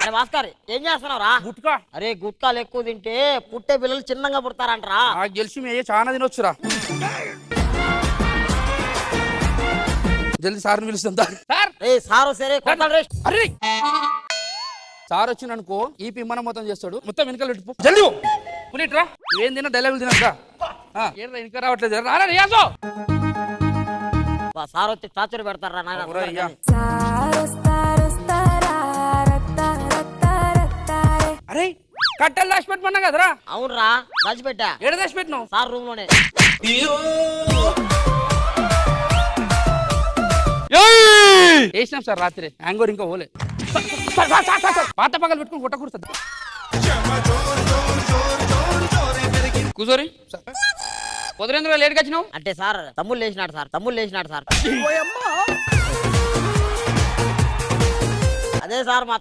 అరే భాస్కర్ ఏం చేస్తున్నావురా? గుట్కా. అరే గుట్కాలు ఎక్కువ తింటే పుట్టే పిల్లలు చిన్నగా పుడతారంటరా. నాకు గెలిచి మేయే చాలా తినొచ్చురా. జల్దీ సార్ని పిలుస్తాం. సార్ సారు సరే అరే సార్ వచ్చిండు అనుకో ఈ పిమ్మన మొత్తం చేస్తాడు. మొత్తం వెనకాల పెట్టుకో జల్దీ పునీట్రా. ఏం తిన్నా డైలాగులు తినరా. ఏం ఇంకా రావట్లేదు. రారా రియాజో. సార్ వచ్చి టార్చర్ పెడతారా నాయన. అరే కట్టెలు దాచి పెట్టమన్నా కదరా. అవునరా దాచిపెట్టా. ఏడ దాచి పెట్టినావు? సార్ రూమ్ లోనే. వేసినాం సార్ రాత్రి. హ్యాంగోర్ ఇంకా పోలే. పాత పగలు పెట్టుకుని కొట్టకూడదు. కూర్చోరి. కుదరేంద్ర లేట్గా వచ్చినావు అంటే సార్ తమ్ముళ్ళు లేచినాడు సార్. అదే సార్ మా